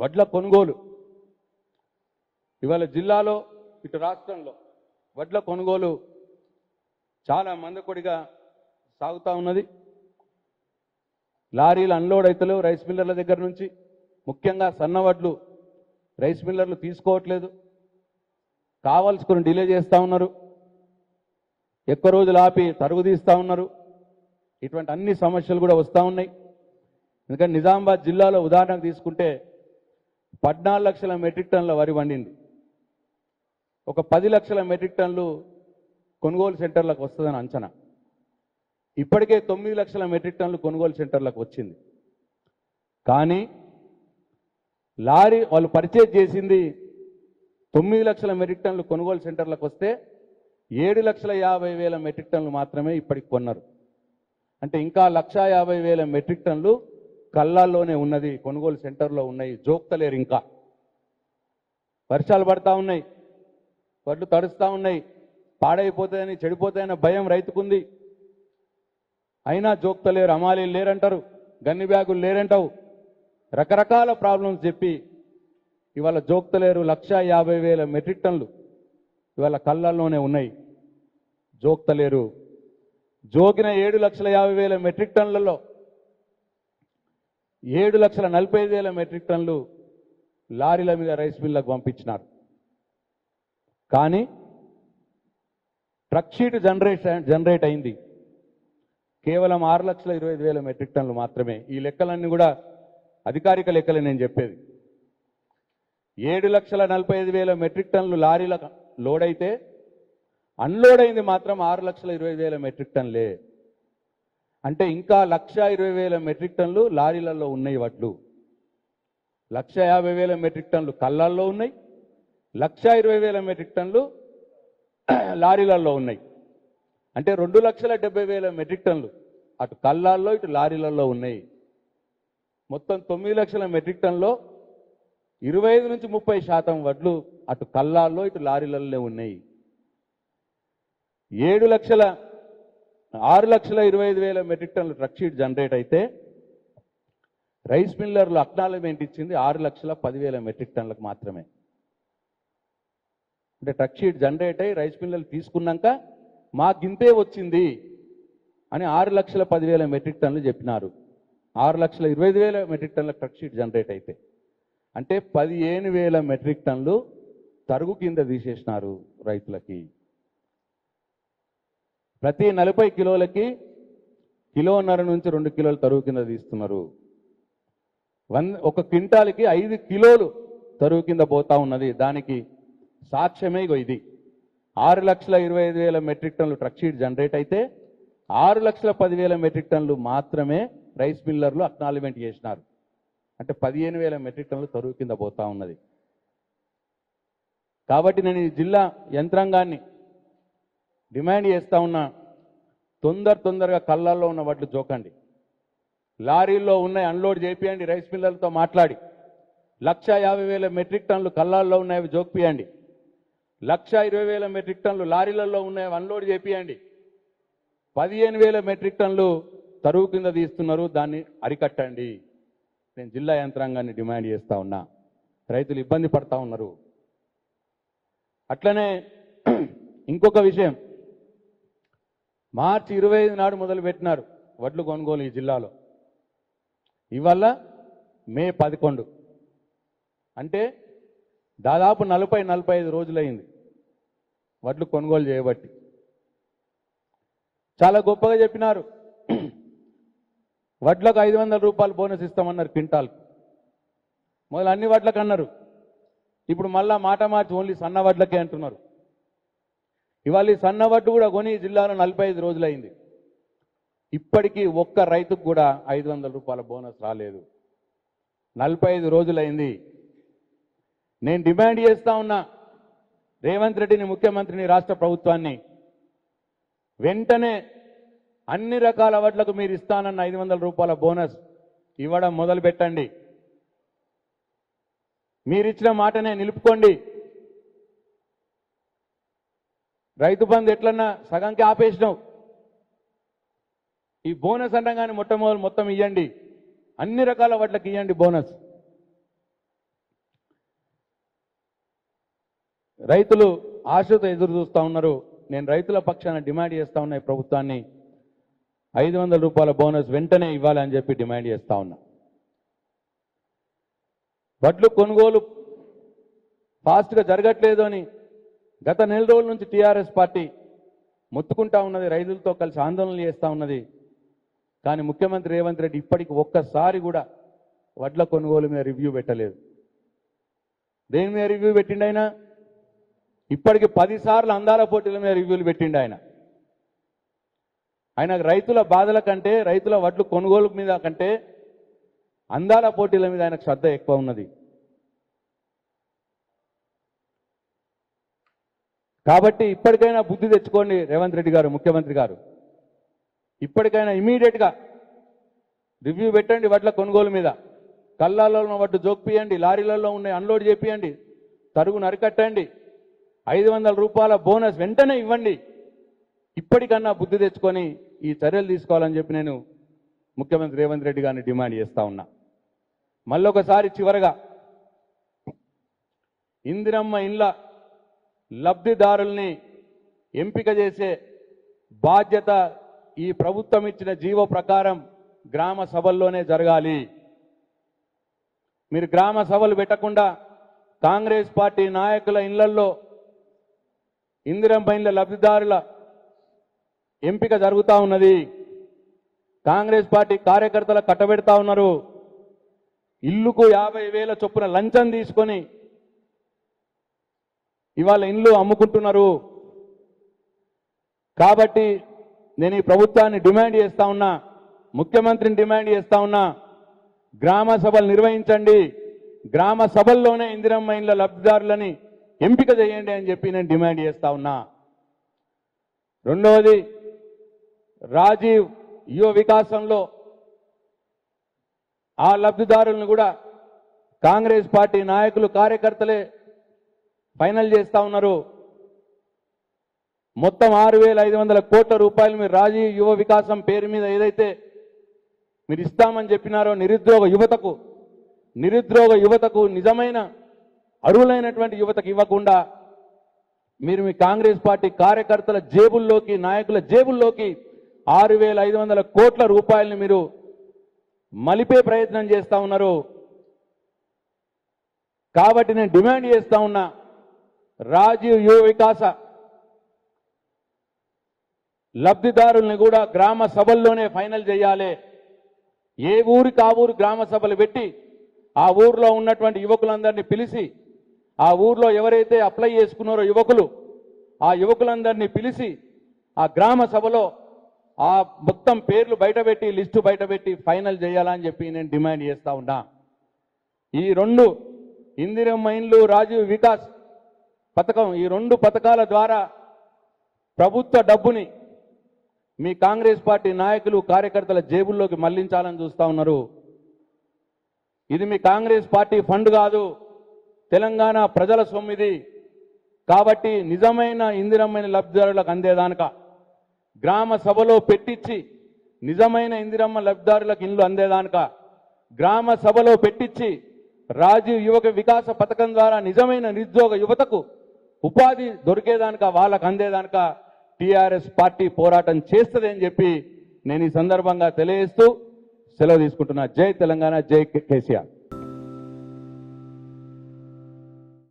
వడ్ల కొనుగోలు ఇవాళ జిల్లాలో ఇటు రాష్ట్రంలో వడ్ల కొనుగోలు చాలా మందకొడిగా సాగుతూ ఉన్నది. లారీలు అన్లోడ్ అవుతలేవు రైస్ మిల్లర్ల దగ్గర నుంచి. ముఖ్యంగా సన్నవడ్లు రైస్ మిల్లర్లు తీసుకోవట్లేదు, కావాల్సుకుని డిలే చేస్తూ ఉన్నారు, ఎక్కువ రోజులు ఆపి తరుగు తీస్తూ ఉన్నారు. ఇటువంటి అన్ని సమస్యలు కూడా వస్తూ ఉన్నాయి. ఎందుకంటే నిజామాబాద్ జిల్లాలో ఉదాహరణకు తీసుకుంటే 14 లక్షల మెట్రిక్ టన్నుల వరి వండింది. ఒక 10 లక్షల మెట్రిక్ టన్నులు కొనుగోలు సెంటర్లకు వస్తుందని అంచనా. ఇప్పటికే 9 లక్షల మెట్రిక్ టన్నులు కొనుగోలు సెంటర్లకు వచ్చింది. కానీ లారీ వాళ్ళు పర్చేజ్ చేసింది 9 లక్షల మెట్రిక్ టన్నులు కొనుగోలు సెంటర్లకు వస్తే 7,50,000 మెట్రిక్ టన్నులు మాత్రమే ఇప్పటికి కొన్నారు. అంటే ఇంకా 1,50,000 మెట్రిక్ టన్నులు కళ్ళాల్లోనే ఉన్నది, కొనుగోలు సెంటర్లో ఉన్నాయి, జోక్తలేరు. ఇంకా వర్షాలు పడతా ఉన్నాయి, వడ్లు తడుస్తూ ఉన్నాయి, పాడైపోతాయని చెడిపోతాయన్న భయం రైతుకుంది. అయినా జోక్తలేరు, అమాలీలు లేరంటారు, గన్ని బ్యాగులు లేరంటావు, రకరకాల ప్రాబ్లమ్స్ చెప్పి ఇవాళ జోక్తలేరు. 1,50,000 మెట్రిక్ టన్నులు ఇవాళ కళ్ళల్లోనే ఉన్నాయి, జోక్తలేరు. జోకిన 7,50,000 మెట్రిక్ టన్నులలో 7,45,000 మెట్రిక్ టన్నులు లారీల మీద రైస్ మిల్లకు పంపించినారు. కానీ ట్రక్ షీట్ జనరేట్ అయింది కేవలం 6,25,000 మెట్రిక్ టన్నులు మాత్రమే. ఈ లెక్కలన్నీ కూడా అధికారిక లెక్కలే నేను చెప్పేది. 7,45,000 మెట్రిక్ టన్నులు లారీల లోడ్ అయితే అన్లోడ్ అయింది మాత్రం 6,25,000 మెట్రిక్ టన్నులే. అంటే ఇంకా 1,20,000 మెట్రిక్ టన్నులు లారీలలో ఉన్నాయి వడ్లు. 1,50,000 మెట్రిక్ టన్నులు కళ్ళాల్లో ఉన్నాయి, 1,20,000 మెట్రిక్ టన్నులు లారీలలో ఉన్నాయి. అంటే 2,70,000 మెట్రిక్ టన్నులు అటు కళ్ళాల్లో ఇటు లారీలలో ఉన్నాయి. మొత్తం 9 లక్షల మెట్రిక్ టన్నులో 25 నుంచి 30% వడ్లు అటు కళ్ళాల్లో ఇటు లారీలలో ఉన్నాయి. 6,25,000 మెట్రిక్ టన్నులు ట్రక్ షీట్ జనరేట్ అయితే రైస్ మిల్లర్లు అక్నాలజ్మెంట్ ఇచ్చింది 6,10,000 మెట్రిక్ టన్నులకు మాత్రమే. అంటే ట్రక్ షీట్ జనరేట్ అయ్యి రైస్ మిల్లర్లు తీసుకున్నాక మాకింతే వచ్చింది అని 6,10,000 మెట్రిక్ టన్నులు చెప్పినారు. 6,25,000 మెట్రిక్ టన్నుల ట్రక్ షీట్ జనరేట్ అయితే అంటే 15,000 మెట్రిక్ టన్నులు తరుగు కింద తీసేసినారు రైతులకి. ప్రతి 40 కిలోలకి 1.5 నుంచి 2 కిలోలు తరుగు కింద తీస్తున్నారు. ఒక క్వింటాల్కి 5 కిలోలు తరుగు కింద పోతా ఉన్నది. దానికి సాక్ష్యమే ఇది. 6,25,000 మెట్రిక్ టన్నులు ట్రక్ షీట్ జనరేట్ అయితే 6,10,000 మెట్రిక్ టన్నులు మాత్రమే రైస్ మిల్లర్లు అక్నాలజ్మెంట్ చేసినారు. అంటే 15,000 మెట్రిక్ టన్నులు తరుగు కింద పోతా ఉన్నది. కాబట్టి నేను ఈ జిల్లా యంత్రాంగాన్ని డిమాండ్ చేస్తా ఉన్నా, తొందరగా కళ్ళల్లో ఉన్న వడ్లు జోకండి, లారీల్లో ఉన్నాయి అన్లోడ్ చేపియండి, రైస్ మిల్లర్లతో మాట్లాడి 1,50,000 మెట్రిక్ టన్నులు కళ్ళాల్లో ఉన్నాయి జోక్పియండి, 1,20,000 మెట్రిక్ టన్నులు లారీలలో ఉన్నాయి అన్లోడ్ చేపియండి, 15,000 మెట్రిక్ టన్నులు తరుగు కింద తీస్తున్నారు, దాన్ని అరికట్టండి. నేను జిల్లా యంత్రాంగాన్ని డిమాండ్ చేస్తా ఉన్నా. రైతులు ఇబ్బంది పడతా ఉన్నారు. అట్లనే ఇంకొక విషయం, మార్చి 25 నాడు మొదలు పెట్టినారు వడ్లు కొనుగోలు ఈ జిల్లాలో. ఇవాళ మే 11, అంటే దాదాపు 40-45 రోజులైంది వడ్లు కొనుగోలు చేయబట్టి. చాలా గొప్పగా చెప్పినారు, వడ్లకు 500 రూపాయలు బోనస్ ఇస్తామన్నారు క్వింటాల్కు. మొదలు అన్ని వడ్లకు అన్నారు, ఇప్పుడు మళ్ళా మాట మార్చి ఓన్లీ సన్న వడ్లకే అంటున్నారు. ఇవాళ ఈ సన్న వడ్డు కూడా కొని జిల్లాలో 45 రోజులైంది. ఇప్పటికీ ఒక్క రైతుకు కూడా 500 రూపాయల బోనస్ రాలేదు. 45 రోజులైంది. నేను డిమాండ్ చేస్తా ఉన్నా రేవంత్ రెడ్డిని, ముఖ్యమంత్రిని, రాష్ట్ర ప్రభుత్వాన్ని, వెంటనే అన్ని రకాల వడ్లకు మీరు ఇస్తానన్న 500 రూపాయల బోనస్ ఇవ్వడం మొదలు పెట్టండి. మీరిచ్చిన మాటనే నిలుపుకోండి. రైతు బంధు ఎట్లన్నా సగంకి ఆపేసినావు, ఈ బోనస్ అనగానే మొట్టమొదటి మొత్తం ఇవ్వండి, అన్ని రకాల వడ్లకు ఇవ్వండి బోనస్. రైతులు ఆశతో ఎదురు చూస్తూ ఉన్నారు. నేను రైతుల పక్షాన డిమాండ్ చేస్తా ఉన్నా, ఈ ప్రభుత్వాన్ని 500 రూపాయల బోనస్ వెంటనే ఇవ్వాలని చెప్పి డిమాండ్ చేస్తా ఉన్నా. వడ్లు కొనుగోలు ఫాస్ట్గా జరగట్లేదు అని గత నెల రోజుల నుంచి టీఆర్ఎస్ పార్టీ మొత్తుకుంటా ఉన్నది, రైతులతో కలిసి ఆందోళనలు చేస్తూ ఉన్నది. కానీ ముఖ్యమంత్రి రేవంత్ రెడ్డి ఇప్పటికి ఒక్కసారి కూడా వడ్ల కొనుగోలు మీద రివ్యూ పెట్టలేదు. దేని మీద రివ్యూ పెట్టిండు ఆయన? ఇప్పటికి 10 సార్లు అందాల పోటీల మీద రివ్యూలు పెట్టిండు ఆయన. ఆయన రైతుల బాధల కంటే, రైతుల వడ్లు కొనుగోలు మీద కంటే అందాల పోటీల మీద ఆయనకు శ్రద్ధ ఎక్కువ ఉన్నది. కాబట్టి ఇప్పటికైనా బుద్ధి తెచ్చుకోండి రేవంత్ రెడ్డి గారు, ముఖ్యమంత్రి గారు. ఇప్పటికైనా ఇమీడియట్గా రివ్యూ పెట్టండి వడ్ల కొనుగోలు మీద. కళ్ళాలలో ఉన్న వడ్డు జోక్పియండి, లారీలలో ఉన్నాయి అన్లోడ్ చేపియండి, తరుగు నరికట్టండి, 500 రూపాయల బోనస్ వెంటనే ఇవ్వండి. ఇప్పటికన్నా బుద్ధి తెచ్చుకొని ఈ చర్యలు తీసుకోవాలని చెప్పి నేను ముఖ్యమంత్రి రేవంత్ రెడ్డి గారిని డిమాండ్ చేస్తా ఉన్నా. మళ్ళొకసారి చివరగా ఇందిరమ్మ ఇండ్ల లబ్ధిదారుల్ని ఎంపిక చేసే బాధ్యత ఈ ప్రభుత్వం ఇచ్చిన జీవో ప్రకారం గ్రామ సభల్లోనే జరగాలి. మీరు గ్రామ సభలు పెట్టకుండా కాంగ్రెస్ పార్టీ నాయకుల ఇళ్లల్లో ఇందిరమ్మ ఇండ్ల లబ్ధిదారుల ఎంపిక జరుగుతూ ఉన్నది. కాంగ్రెస్ పార్టీ కార్యకర్తలు కట్టబెడతా ఉన్నారు. ఇల్లుకు 50,000 చొప్పున లంచం తీసుకొని ఇవాళ ఇండ్లు అమ్ముకుంటున్నారు. కాబట్టి నేను ఈ ప్రభుత్వాన్ని డిమాండ్ చేస్తా ఉన్నా, ముఖ్యమంత్రిని డిమాండ్ చేస్తా ఉన్నా, గ్రామ సభలు నిర్వహించండి, గ్రామ సభల్లోనే ఇందిరమ్మ ఇండ్ల లబ్ధిదారులని ఎంపిక చేయండి అని చెప్పి నేను డిమాండ్ చేస్తా ఉన్నా. రెండవది, రాజీవ్ యువ వికాసంలో ఆ లబ్ధిదారులను కూడా కాంగ్రెస్ పార్టీ నాయకులు కార్యకర్తలే ఫైనల్ చేస్తా ఉన్నారు. మొత్తం 6,500 కోట్ల రూపాయలు మీరు రాజీవ్ యువ వికాసం పేరు మీద ఏదైతే మీరు ఇస్తామని చెప్పినారో నిరుద్యోగ యువతకు నిజమైన అర్హులైనటువంటి యువతకు ఇవ్వకుండా మీరు మీ కాంగ్రెస్ పార్టీ కార్యకర్తల జేబుల్లోకి, నాయకుల జేబుల్లోకి 6,500 కోట్ల రూపాయలని మీరు మలిపే ప్రయత్నం చేస్తా ఉన్నారు. కాబట్టి నేను డిమాండ్ చేస్తా ఉన్నా, రాజీవ్ యువ వికాస లబ్ధిదారుల్ని కూడా గ్రామ సభల్లోనే ఫైనల్ చేయాలి. ఏ ఊరికి ఆ ఊరు గ్రామ సభలు పెట్టి ఆ ఊర్లో ఉన్నటువంటి యువకులందరినీ పిలిచి, ఆ ఊర్లో ఎవరైతే అప్లై చేసుకున్నారో యువకులు, ఆ యువకులందరినీ పిలిచి ఆ గ్రామ సభలో ఆ మొత్తం పేర్లు బయటపెట్టి, లిస్టు బయటపెట్టి ఫైనల్ చేయాలని చెప్పి నేను డిమాండ్ చేస్తా ఉన్నా. ఈ 2 ఇందిరమ్మ ఇండ్లు, రాజీవ్ వికాస్ పథకం, ఈ 2 పథకాల ద్వారా ప్రభుత్వ డబ్బుని మీ కాంగ్రెస్ పార్టీ నాయకులు కార్యకర్తల జేబుల్లోకి మళ్లించాలని చూస్తా ఉన్నారు. ఇది మీ కాంగ్రెస్ పార్టీ ఫండ్ కాదు, తెలంగాణ ప్రజల సొమ్మిది. కాబట్టి నిజమైన ఇందిరమ్మ లబ్ధిదారులకు అందేదానక గ్రామ సభలో పెట్టించి, నిజమైన ఇందిరమ్మ లబ్ధిదారులకు ఇండ్లు అందేదానక గ్రామ సభలో పెట్టించి, రాజీవ్ యువక వికాస పథకం ద్వారా నిజమైన నిరుద్యోగ యువతకు ఉపాధి దొరికేదానిక, వాళ్ళకు అందేదానిక టీఆర్ఎస్ పార్టీ పోరాటం చేస్తుంది అని చెప్పి నేను ఈ సందర్భంగా తెలియజేస్తూ సెలవు తీసుకుంటున్నా. జై తెలంగాణ, జై కేసీఆర్.